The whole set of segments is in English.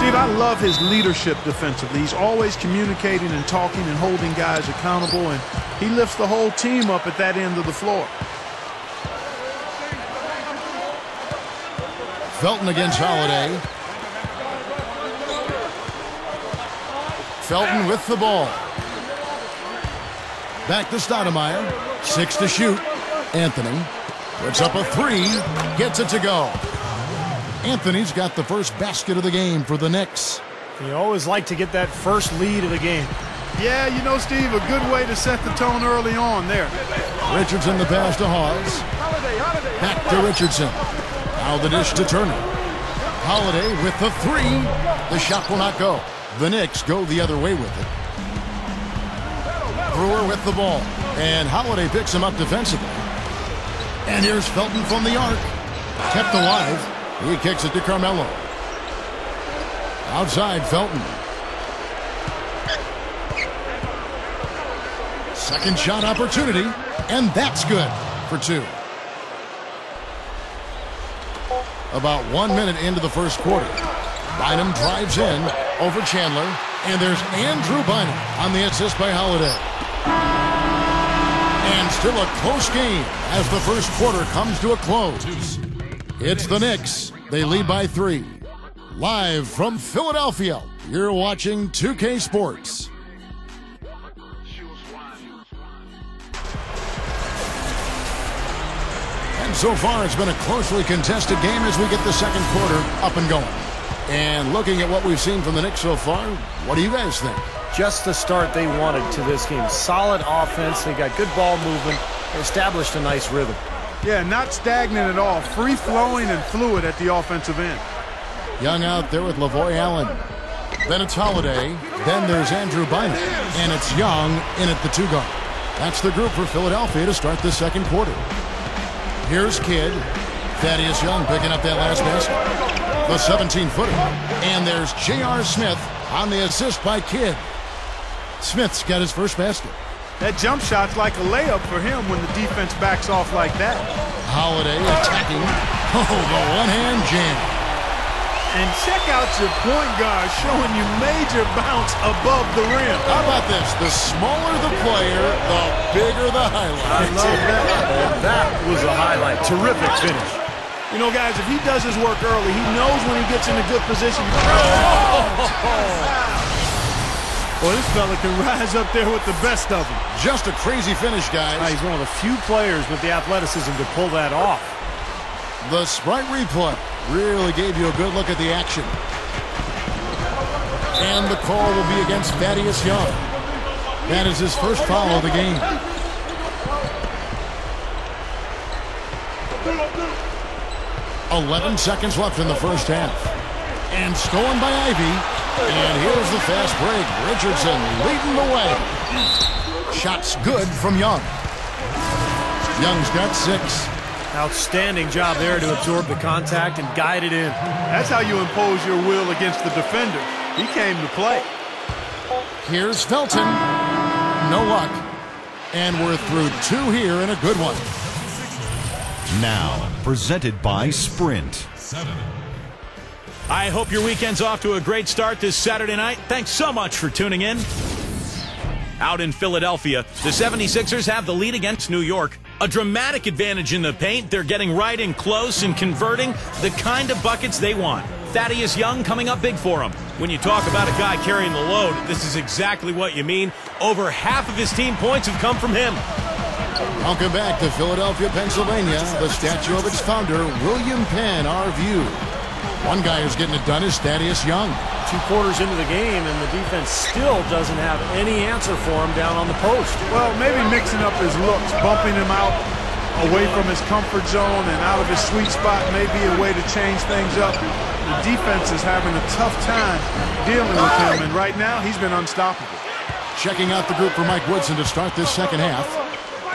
Steve, I love his leadership defensively. He's always communicating and talking and holding guys accountable, and he lifts the whole team up at that end of the floor. Felton against Holiday. Felton with the ball. Back to Stoudemire. 6 to shoot. Anthony puts up a 3. Gets it to go. Anthony's got the first basket of the game for the Knicks. You always like to get that first lead of the game. Yeah, you know, Steve, a good way to set the tone early on there. Richardson the pass to Hawes. Back to Richardson. Now the dish to Turner. Holiday with the 3. The shot will not go. The Knicks go the other way with it. Brewer with the ball. And Holiday picks him up defensively. And here's Felton from the arc. Kept alive. He kicks it to Carmelo. Outside, Felton. Second shot opportunity. And that's good for 2. About 1 minute into the first quarter. Bynum drives in over Chandler. And there's Andrew Bynum on the assist by Holiday. And still a close game as the first quarter comes to a close. It's the Knicks. They lead by 3. Live from Philadelphia, you're watching 2K Sports. And so far, it's been a closely contested game as we get the second quarter up and going. And looking at what we've seen from the Knicks so far, what do you guys think? Just the start they wanted to this game. Solid offense. They got good ball movement. They established a nice rhythm. Yeah, not stagnant at all. Free-flowing and fluid at the offensive end. Young out there with Lavoy Allen. Then it's Holiday. Then there's Andrew Bynum. And it's Young in at the 2 guard. That's the group for Philadelphia to start the second quarter. Here's Kidd. Thaddeus Young picking up that last basket. The 17-footer. And there's J.R. Smith on the assist by Kidd. Smith's got his first basket. That jump shot's like a layup for him when the defense backs off like that. Holiday attacking. Oh, the one-hand jam. And check out your point guard showing you major bounce above the rim. How about this? The smaller the player, the bigger the highlight. I love that. That was a highlight. Terrific finish. You know, guys, if he does his work early, he knows when he gets in a good position. Well, this fella can rise up there with the best of them. Just a crazy finish, guys. He's one of the few players with the athleticism to pull that off. The Sprite replay really gave you a good look at the action. And the call will be against Thaddeus Young. That is his first foul of the game. "11 seconds left in the first half. And stolen by Ivy. And here's the fast break. Richardson leading the way. Shots good from Young. Young's got 6. Outstanding job there to absorb the contact and guide it in. That's how you impose your will against the defender. He came to play. Here's Felton. No luck. And we're through 2 here in a good one. Now, presented by Sprint. I hope your weekend's off to a great start this Saturday night. Thanks so much for tuning in. Out in Philadelphia, the 76ers have the lead against New York. A dramatic advantage in the paint. They're getting right in close and converting the kind of buckets they want. Thaddeus Young coming up big for him. When you talk about a guy carrying the load, this is exactly what you mean. Over half of his team points have come from him. Welcome back to Philadelphia, Pennsylvania. The statue of its founder, William Penn, our view. One guy who's getting it done is Thaddeus Young. 2 quarters into the game, and the defense still doesn't have any answer for him down on the post. Well, maybe mixing up his looks, bumping him out away from his comfort zone and out of his sweet spot may be a way to change things up. The defense is having a tough time dealing with him, and right now he's been unstoppable. Checking out the group for Mike Woodson to start this second half.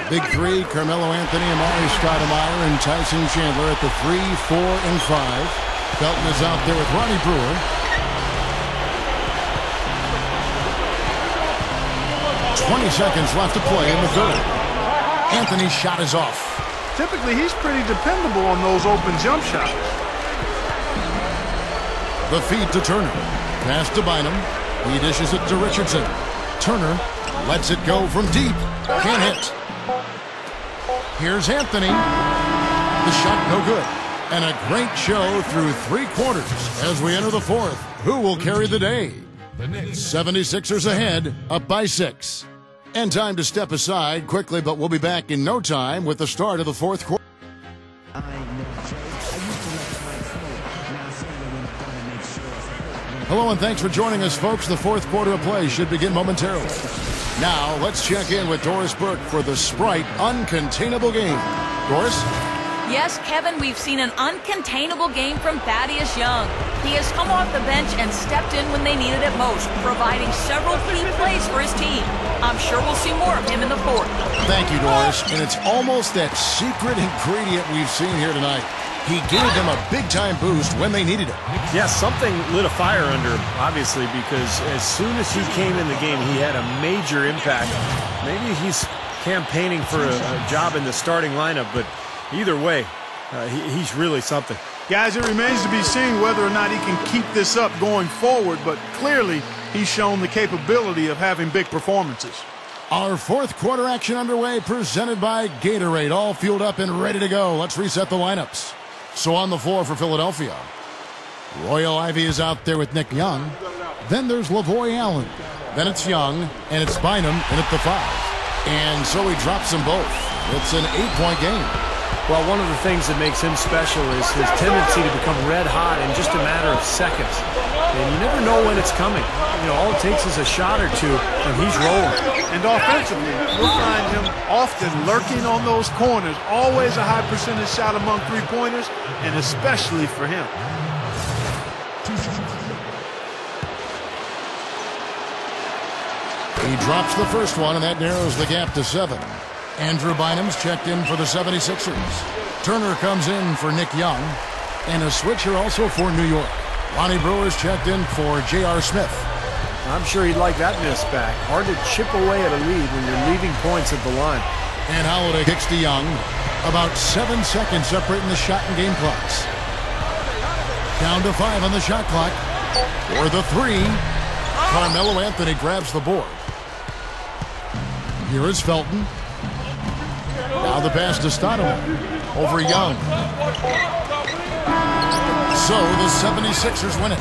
Big 3, Carmelo Anthony, Amari Stoudemire, and Tyson Chandler at the 3, 4, and 5. Felton is out there with Ronnie Brewer. 20 seconds left to play in the third. Anthony's shot is off. Typically, he's pretty dependable on those open jump shots. The feed to Turner. Pass to Bynum. He dishes it to Richardson. Turner lets it go from deep. Can't hit. Here's Anthony. The shot no good. And a great show through 3 quarters as we enter the 4th. Who will carry the day? 76ers ahead, up by 6. And time to step aside quickly, but we'll be back in no time with the start of the 4th quarter. Hello and thanks for joining us, folks. The 4th quarter of play should begin momentarily. Now, let's check in with Doris Burke for the Sprite Uncontainable Game. Doris? Yes, Kevin, we've seen an uncontainable game from Thaddeus Young. He has come off the bench and stepped in when they needed it most, providing several key plays for his team. I'm sure we'll see more of him in the 4th. Thank you, Doris. And it's almost that secret ingredient we've seen here tonight. He gave them a big-time boost when they needed it. Yeah, something lit a fire under him, obviously, because as soon as he came in the game, he had a major impact. Maybe he's campaigning for a job in the starting lineup, but either way, he's really something. Guys, it remains to be seen whether or not he can keep this up going forward, but clearly he's shown the capability of having big performances. Our 4th quarter action underway, presented by Gatorade. All fueled up and ready to go. Let's reset the lineups. So on the floor for Philadelphia, Royal Ivy is out there with Nick Young. Then there's Lavoy Allen. Then it's Young, and it's Bynum in at the 5. And so he drops them both. It's an 8-point game. Well, one of the things that makes him special is his tendency to become red hot in just a matter of seconds. And you never know when it's coming. You know, all it takes is a shot or two, and he's rolling. And offensively, you'll find him often lurking on those corners. Always a high percentage shot among three-pointers, and especially for him. He drops the first one, and that narrows the gap to 7. Andrew Bynum's checked in for the 76ers. Turner comes in for Nick Young. And a switcher also for New York. Lonnie Brewer's checked in for J.R. Smith. I'm sure he'd like that miss back. Hard to chip away at a lead when you're leaving points at the line. And Holiday kicks to Young. About 7 seconds separating the shot and game clocks. Down to 5 on the shot clock. For the 3. Carmelo Anthony grabs the board. Here is Felton. Now the pass to Stoudemire. Over Young. So the 76ers win it.